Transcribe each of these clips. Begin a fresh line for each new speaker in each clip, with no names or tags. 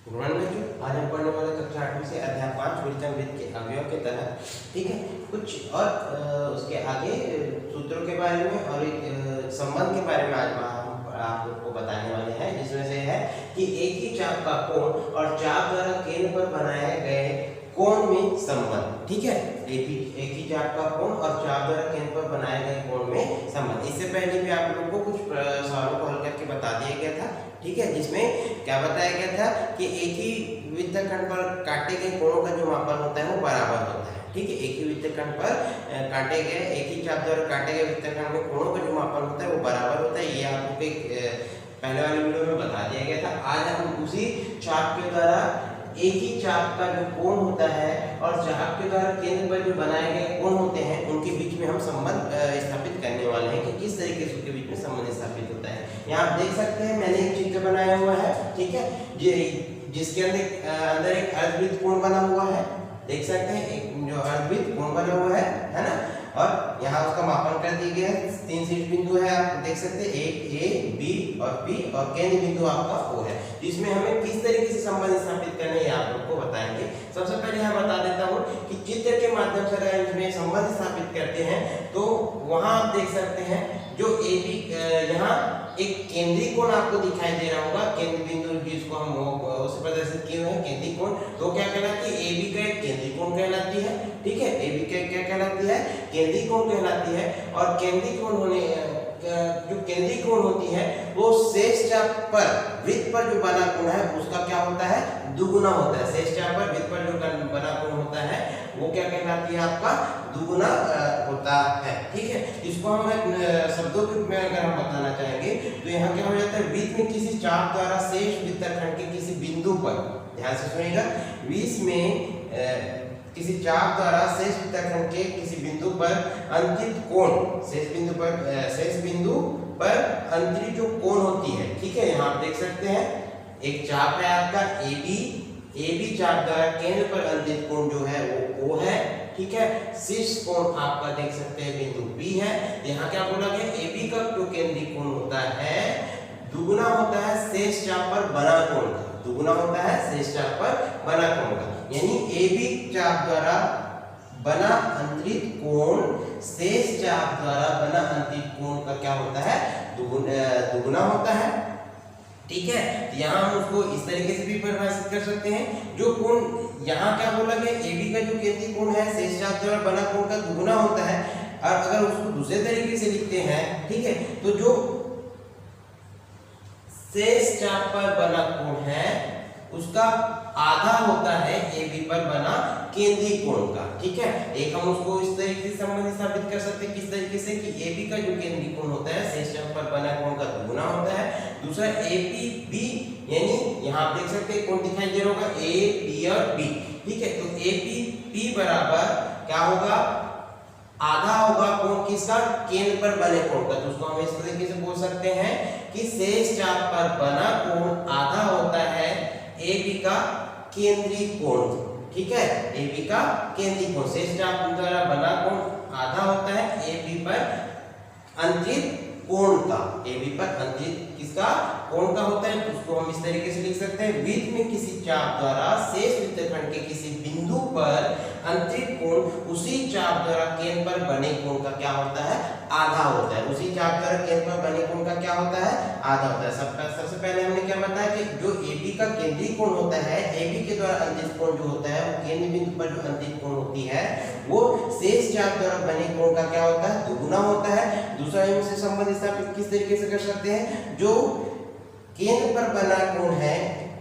गुणन में जो आज हम पढ़ने वाले कक्षा 8वीं से अध्याय 5 विषम के अवयव के तहत, ठीक है, कुछ और उसके आगे सूत्रों के बारे में और एक संबंध के बारे में आज हम आप लोग को बताने वाले हैं, जिसमें से है कि एक ही चाप का कोण और चाप द्वारा केंद्र पर बनाए गए कोण में संबंध। ठीक है, एक ही चाप का कोण और चाप द्वारा केंद्र पर बनाए गए कोण में संबंध। इससे पहले भी आप लोगों को कुछ सवालों को हल करके बता दिया गया था, ठीक है, जिसमें क्या बताया गया था कि एक ही वृत्तखंड पर काटे गए कोणों का जो मापन होता है वो बराबर होता है। ठीक है, एक ही वृत्तखंड पर काटे गए, एक ही चाप द्वारा काटे गए वृत्तखंड में कोणों का जो मापन होता है वो बराबर होता है। ये आपको पहले वाले वीडियो में बता दिया गया था। आज हम उसी चाप के द्वारा एक ही चाप का जो कोण होता है और चाप के द्वारा केंद्र पर जो बनाए गए कोण होते हैं उनके बीच में हम संबंध स्थापित करने वाले हैं कि किस तरीके से उनके बीच में संबंध स्थापित होता है। यहाँ आप देख सकते हैं मैंने एक चित्र बनाया हुआ है, ठीक है, जिसके अंदर एक अर्धवृत्त कोण बना हुआ है। देख सकते हैं एक जो अर्धवृत्त कोण बना हुआ है ना, और यहाँ उसका मापन कर दिया गया है। 3 शीर्ष बिंदु है, आप देख सकते हैं, एक ए, बी और पी, और केंद्र बिंदु आपका ओ है, जिसमें हमें किस तरीके से संबंध स्थापित करना है आप लोग को बताएंगे। सबसे पहले यहाँ बता देता हूँ कि चित्र के माध्यम से अगर इसमें संबंध स्थापित करते हैं तो वहां आप देख सकते हैं जो ए बी, यहाँ एक केंद्रीय कोण आपको दिखाई दे रहा होगा, केंद्र बिंदु जिसको हम उसे प्रदर्शित किए हुए हैं केंद्रीय कोण, तो क्या कहलाती है, ए बी का एक केंद्रीय कोण कहलाती है। ठीक है, ए बी का क्या कहलाती है, केंद्रीय कोण कहलाती है। और केंद्रीय कोण होने जो केंद्रीय कोण होती है वो शेष चाप पर वृत्त पर जो बना कोण है उसका क्या होता है, दुगुना होता है। शेष चाप पर वृत्त पर जो बना कोण होता है वो क्या कहलाती है, आपका दुगुना होता है। ठीक है, इसको हम शब्दों के रूप में अगर हम बताना चाहेंगे तो यहाँ क्या हो जाता है, वृत्त में किसी चाप द्वारा शेष वृत्तखंड के किसी बिंदु पर, ध्यान से सुनिएगा, वृत्त में किसी चाप द्वारा शेष वृत्तखंड के किसी बिंदु पर अंतरित कोण, शेष बिंदु पर अंतरित जो कोण होती है। ठीक है, यहाँ आप देख सकते हैं एक चाप है आपका ए बी चाप द्वारा केंद्र पर अंतरित कोण जो है वो ओ है। ठीक है, शीर्ष कोण आपका देख सकते हैं बिंदु बी है। यहाँ क्या बोला गया, ए बी का जो केंद्रीय कोण होता है दुगुना होता है शेष चाप पर बना कोण का, दुगुना होता है शेष चाप पर बना कोण का, यानी ए बी चाप द्वारा बना अंतरित कोण शेष चाप द्वारा बना अंतरित कोण का क्या होता है, दुगुना होता है। ठीक है, यहाँ हम उसको इस तरीके से भी परिभाषित कर सकते हैं, जो कोण यहाँ क्या बोला गया, ए बी का जो केंद्रीय कोण है शेष चाप द्वारा बना कोण का दुगुना होता है। और अगर उसको दूसरे तरीके से लिखते हैं, ठीक है, तो जो शेष चाप पर बना कोण है उसका आधा होता है ए बी पर बना केंद्रीय कोण का। ठीक है, एक हम उसको इस तरीके से संबंध स्थापित कर सकते हैं, किस तरीके से कि ए बी का जो केंद्रीय कोण होता है शेष चाप पर बना कोण का दुगुना होता है। दूसरा ए पी बी, यानी यहाँ आप देख सकते हैं कोण दिखाई दे रहा होगा ए बी और बी। ठीक है, तो ए पी पी बराबर क्या होगा, आधा होगा कोण किसका, केंद्र पर बने कोण का। तो उसको हम इस तरीके से बोल सकते हैं कि शेष चाप पर बना कोण आधा होता है ए बी का केंद्रीय कोण। ठीक है, ए बी का केंद्रीय कोण, शेष चाप द्वारा बना कोण आधा होता है ए बी पर अंतरित कोण का, ए बी पर अंतरित किसका, कोण का होता है। तो उसको हम इस तरीके से लिख सकते हैं, वृत्त में किसी चाप द्वारा शेष वृत्तखंड के किसी बिंदु पर अंतरित कोण उसी चाप द्वारा केंद्र पर बने कोण का क्या होता है, आधा होता है। उसी चाप द्वारा केंद्र पर बने कोण का क्या होता है, आधा होता है। सबसे पहले हमने क्या बताया कि जो ए बी का केंद्रीय कोण होता है, ए बी के द्वारा अंतरित कोण जो होता है वो केंद्र बिंदु पर जो अंतरित कोण होती है वो शेष चाप द्वारा बने कोण का क्या होता है, दुगुना होता है। दूसरा इनसे संबंध स्थापित किस तरीके से कर सकते हैं, जो केंद्र पर बना कोण है,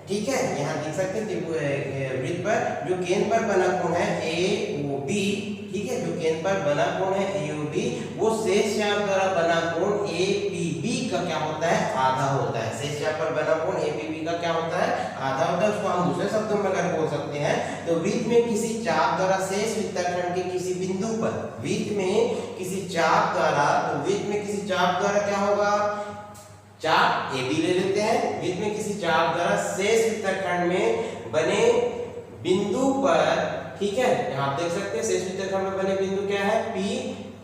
ठीक है, यहाँ देख सकते हैं वृत्त पर जो केंद्र पर बना कोण है ए ओ बी, ठीक है, जो केंद्र पर बना कोण है ए ओ बी वो शेष चाप द्वारा बना कोण ए पी बी का क्या होता है, आधा होता है। शेष चाप पर बना कोण ए पी बी का क्या होता है, आधा होता है। उसको हम दूसरे शब्दों में अगर बोल सकते हैं तो वृत्त में किसी चाप द्वारा शेष वृत्तखंड के किसी बिंदु पर, वृत्त में किसी चाप द्वारा, तो वृत्त में किसी चाप द्वारा क्या होगा, चाप ए बी ले लेते हैं, वृत्त में किसी चाप द्वारा शेष वृत्तखंड में बने बिंदु पर, ठीक है, यहाँ आप देख सकते हैं शेष वृत्तखंड में बने बिंदु क्या है, पी।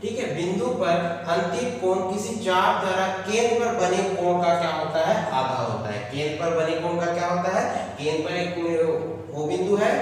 ठीक है, बिंदु पर अंतिम कोण किसी चाप द्वारा केंद्र पर बने कोण का क्या होता है, आधा होता है। केंद्र पर बने कोण का क्या होता है, केंद्र पर एक O बिंदु है,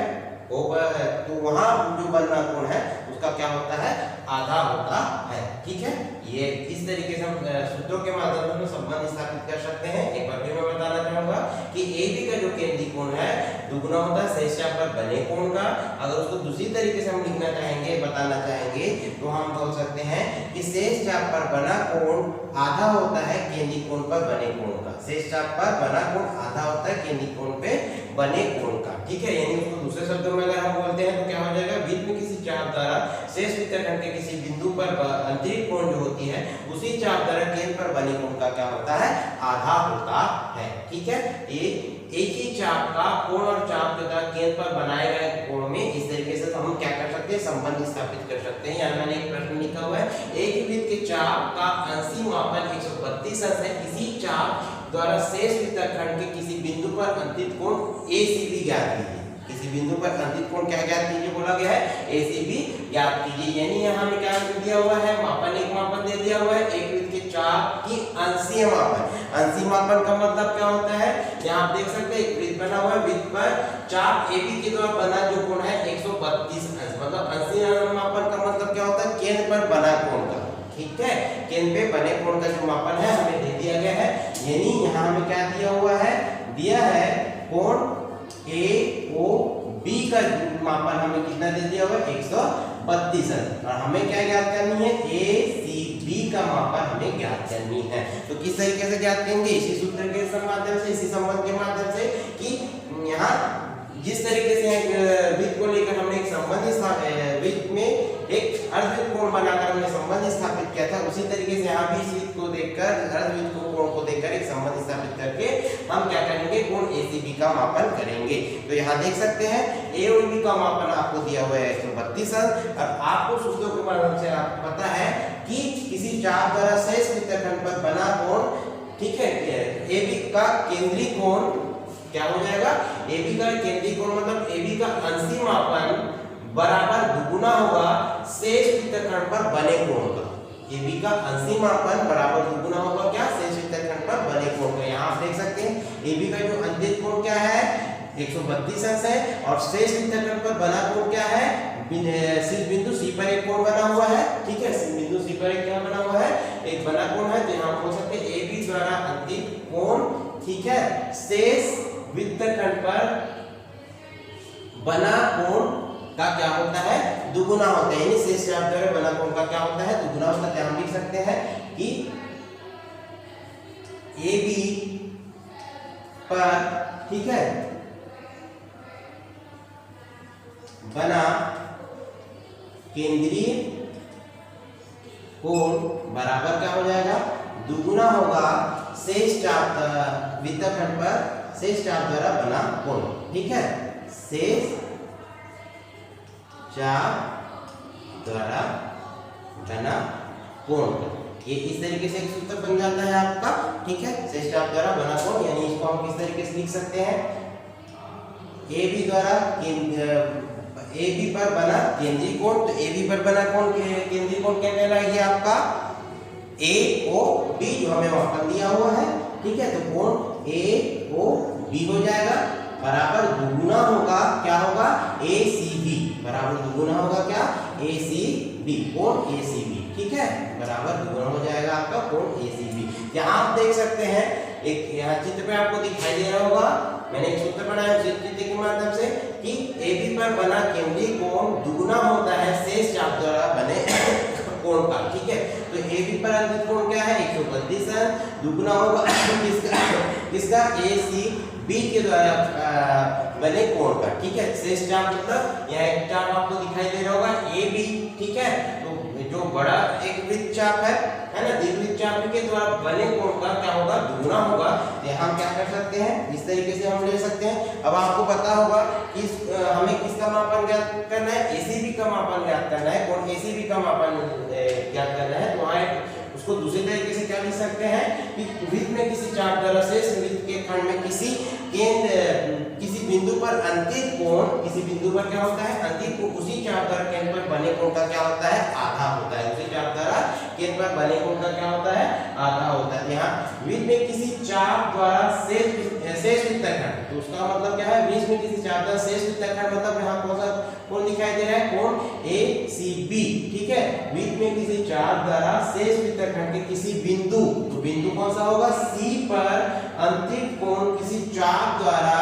O पर है, तो वहां जो बनना कोण है उसका क्या होता है, आधा होता है। ठीक है, ये इस तरीके से हम सूत्रों के माध्यम से संबंध स्थापित कर सकते हैं। एक बार फिर मैं बताना चाहूंगा कि AB का जो केंद्रीय कोण है दुगुना होता है शेष चाप पर बने कोण का। अगर उसको दूसरी तरीके से हम लिखना चाहेंगे, बताना चाहेंगे, तो हम बोल सकते हैं कि शेष चाप पर बना कोण आधा होता है केंद्रीय कोण पर बने कोण का। शेष चाप पर बना कोण आधा होता है केंद्रीय कोण पे बने कोण का। ठीक है, यानी उसको दूसरे शब्दों में अगर हम बोलते हैं तो क्या हो जाएगा, वृत्त में किसी चाप द्वारा शेष वृत्तखंड के किसी बिंदु पर अंतरिक्ष कोण जो होती है उसी चाप द्वारा केंद्र पर बने कोण का क्या होता है, आधा होता है। ठीक है, ये एक ही चाप का कोण और चाप के द्वारा केंद्र पर बनाए गए कोण में इस तरीके से तो हम क्या कर सकते हैं, संबंध स्थापित कर सकते हैं। यहाँ मैंने एक प्रश्न लिखा हुआ है, एक ही वृत्त के चाप का अंशी मापन 132 अंश है, इसी चाप द्वारा शेष वृत्तखंड के किसी बिंदु पर अंतित कोण ACB ज्ञात कीजिए। किसी बिंदु पर अंतित कोण क्या ज्ञात कीजिए बोला गया है, ACB ज्ञात कीजिए। यानी यहाँ में क्या दिया हुआ है, मापन, एक मापन दे दिया हुआ है, एक वृत्त के चाप की अंशीय मापन। अंशीय मापन का मतलब क्या होता है, यहाँ आप देख सकते हैं एक वृत्त बना हुआ है, वृत्त पर चाप AB के द्वारा बना जो कोण है 132 अंश, मतलब अंशीय मापन का मतलब क्या होता है, केंद्र पर बना कोण का। ठीक है, केंद्र पे बने कोण का जो मापन है हमें दे दिया गया है। यानी यहाँ हमें क्या दिया हुआ है, दिया है कोण AOB का मापन हमें कितना दे दिया हुआ है, 132 अंश, और हमें क्या ज्ञात करनी है, ACB का मापन हमें ज्ञात करनी है। तो किस तरीके से ज्ञात करेंगे, इसी सूत्र के माध्यम से, इसी संबंध के माध्यम से कि यहाँ जिस तरीके से वृत्त को लेकर हमने एक संबंध वृत्त में एक अर्धवृत्त कोण बनाकर हमने संबंध स्थापित किया था, उसी तरीके से यहाँ भी इस वृत्त को देखकर, अर्धवृत्त को कोण को देखकर एक संबंध स्थापित करके हम क्या करेंगे, कोण ACB का मापन करेंगे। तो यहाँ देख सकते हैं A और B का मापन आपको दिया हुआ है 132 अंश, और आपको सूत्रों के माध्यम से आपको पता है कि किसी चाप द्वारा शेष वृत्तखंड पर बना कोण, ठीक है, AB का केंद्रीय कोण क्या हो जाएगा, AB का केंद्रीय कोण मतलब AB का अंशी मापन बराबर दुगुना होगा शेष वृत्तखंड पर बने कोण का। AB का अंशी मापन बराबर दुगुना होगा क्या, शेष वृत्तखंड पर बने कोण का। यहाँ आप देख सकते हैं AB का जो अंतित कोण क्या है, 132 अंश है, और शेष वृत्तखंड पर बना कोण क्या है, बिंदु C पर एक कोण बना हुआ है। ठीक है, बिंदु C पर एक क्या बना हुआ है, एक बना कोण है, तो हम बोल सकते हैं AB द्वारा अंतित कोण, ठीक है, शेष वृत्तखंड पर बना कोण का क्या होता है, दुगुना होता है। यानी शेष चाप द्वारा बना कोण का क्या होता है, दुगुना होता है। हम लिख सकते हैं कि AB पर, ठीक है, बना केंद्रीय कोण बराबर क्या हो जाएगा, दुगुना होगा शेष चाप वृत्तखंड पर शेष चाप द्वारा बना कोण। ठीक है, शेष चाप द्वारा बना कोण, ये इस तरीके से एक सूत्र बन जाता है आपका। ठीक है, शेष चाप द्वारा बना कोण, यानी इसको हम किस तरीके से लिख सकते हैं, AB द्वारा AB पर बना केंद्रीय कोण, तो AB पर बना कोण केंद्रीय कोण क्या कहलाएगी आपका, AOB जो हमें मापन दिया हुआ है। ठीक है, तो कोण AOB हो जाएगा, बराबर दुगुना होगा क्या होगा, ACB, बराबर दुगुना होगा क्या, ACB, कोण ACB। ठीक है, बराबर दुगुना हो जाएगा आपका कोण ACB। यहाँ आप देख सकते हैं एक यहाँ चित्र पे आपको दिखाई दे रहा होगा, मैंने एक सूत्र बनाया चित्र के माध्यम से कि AB पर बना केंद्रीय कोण दुगुना होता है शेष चाप द्वारा बने कोण का। ठीक है, तो AB पर अंतित कोण क्या है, 132 है, दुगुना होगा किसका, ACB के द्वारा बने कोण का। ठीक है, शेष चाप मतलब यह एक चाप आपको दिखाई दे रहा होगा AB। ठीक है, तो जो बड़ा एक वृत्त चाप है ना, द्विवृत्त चाप के द्वारा बने कोण का क्या होगा, दुगुना होगा। हम क्या कर सकते हैं, इस तरीके से हम ले सकते हैं। अब आपको पता होगा कि हमें किसका मापन ज्ञात करना है, ACB का मापन ज्ञात करना है, कोण ACB का मापन ज्ञात करना है। तो वहाँ उसको दूसरे तरीके से क्या लिख सकते हैं कि वृत्त में किसी चाप द्वारा शेष वृत्त के खंड में किसी किसी बिंदु पर अंतित कोण, किसी बिंदु पर क्या होता है अंतित कोण, उसी चाप द्वारा केंद्र पर बने कोण का क्या होता है आधा होता है। उसी चाप द्वारा केंद्र पर बने कोण का क्या होता है आधा होता है। यहाँ वृत्त में किसी चाप द्वारा शेष वृत्तखंड, तो उसका मतलब क्या है वृत्त में किसी चाप द्वारा शेष वृत्तखंड मतलब यहाँ कौन सा कोण दिखाई दे रहा है कोण ACB। ठीक है, वृत्त में किसी चाप द्वारा शेष वृत्तखंड के किसी बिंदु, तो बिंदु कौन सा होगा C पर अंतित कोण किसी चाप द्वारा,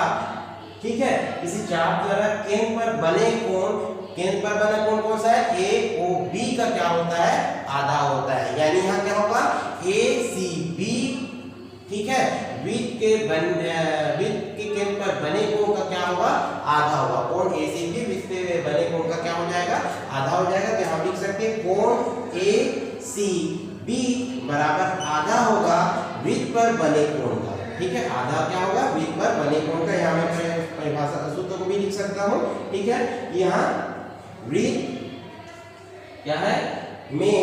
ठीक है, किसी चाप द्वारा केंद्र पर बने कोण, केंद्र पर बना कोण कौन सा है AOB का क्या होता है आधा होता है। यानी यहाँ क्या होगा ACB, ठीक है, वृत्त के केंद्र पर बने कोण का क्या होगा आधा होगा। कोण ACB वृत्त के बने कोण का क्या हो जाएगा आधा हो जाएगा। तो हम लिख सकते हैं कोण ACB बराबर आधा होगा वृत्त पर बने कोण का। ठीक है, आधा क्या होगा वृत्त पर बने कोण का। यहाँ मैं परिभाषा सूत्र को भी लिख सकता हूँ। ठीक है, यहाँ वृत्त क्या है में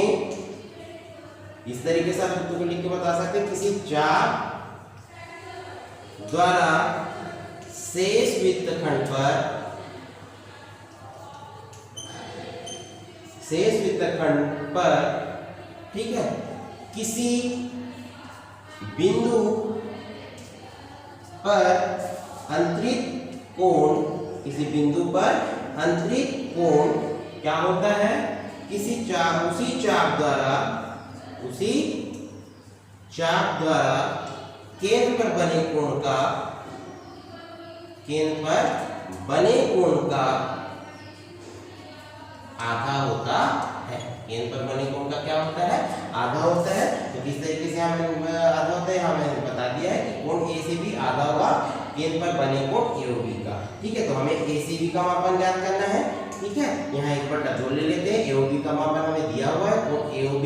इस तरीके से आप सूत्र को लिख के बता सकते हैं, किसी चाप द्वारा शेष वृत्तखंड पर, शेष वृत्तखंड पर, ठीक है, किसी बिंदु पर अंतरित कोण, किसी बिंदु पर अंतरित कोण क्या होता है किसी चाप, उसी चाप द्वारा, उसी चाप द्वारा केंद्र पर बने कोण का, केंद्र पर बने कोण का आधा होता है। केंद्र पर बने कोण का क्या होता है आधा होता है। तो किस तरीके से हमें आधा होता है हमें बता दिया है कि कोण ACB आधा होगा केंद्र पर बने कोण AOB का। ठीक है, तो हमें ACB का मापन ज्ञात करना है। ठीक है, यहाँ 1/2 ले लेते हैं। AOB का मापन हमें दिया हुआ है कोण AOB,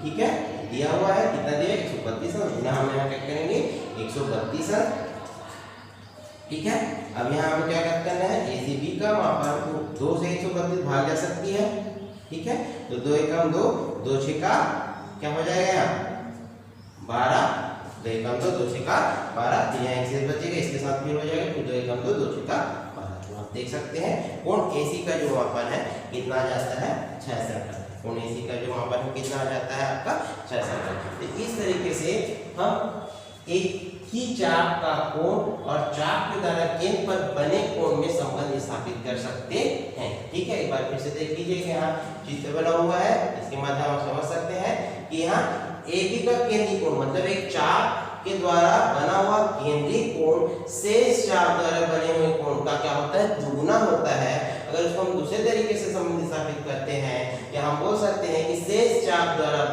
ठीक है, दिया हुआ है कितना दिया 132 अंश। हम यहाँ क्या करेंगे 132 ठीक है। अब यहाँ हमें क्या करना है ACB का मापन को 2 से 132 भाग जा सकती है। ठीक है, तो 2 एकम 2, 2 छेका क्या हो जाएगा यहाँ 12, 2 एकम 2, 2 छेका 12। तो यहाँ 1 बचेगा, इसके साथ फिर हो जाएगा, फिर 2 एकम 2, 2 छेका 12। तो आप देख सकते हैं कोण AC का जो मापन है कितना आ जाता है 66। कोण AC का जो मापन है कितना आ जाता है आपका 66। तो इस तरीके से हम एक ही चाप का कोण और चाप के द्वारा केंद्र पर बने कोण में संबंध स्थापित कर सकते हैं। ठीक है, एक बार फिर से देख लीजिए कि यहाँ चित्र बना हुआ है, इसके माध्यम आप समझ सकते हैं कि यहाँ AB का केंद्रीय कोण मतलब एक चाप के द्वारा बना हुआ केंद्रीय कोण शेष चाप द्वारा बने हुए कोण का क्या होता है दुगुना होता है। अगर उसको हम दूसरे तरीके से संबंध स्थापित करते हैं या हम बोल सकते हैं कि शेष चाप द्वारा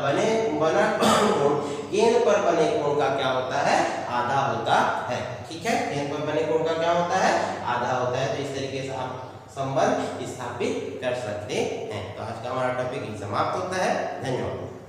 बना कोण केंद्र पर बने कोण का क्या होता है आधा होता है। ठीक है, केंद्र पर बने कोण का क्या होता है आधा होता है। तो इस तरीके से आप संबंध स्थापित कर सकते हैं। तो आज का हमारा टॉपिक समाप्त होता है। धन्यवाद।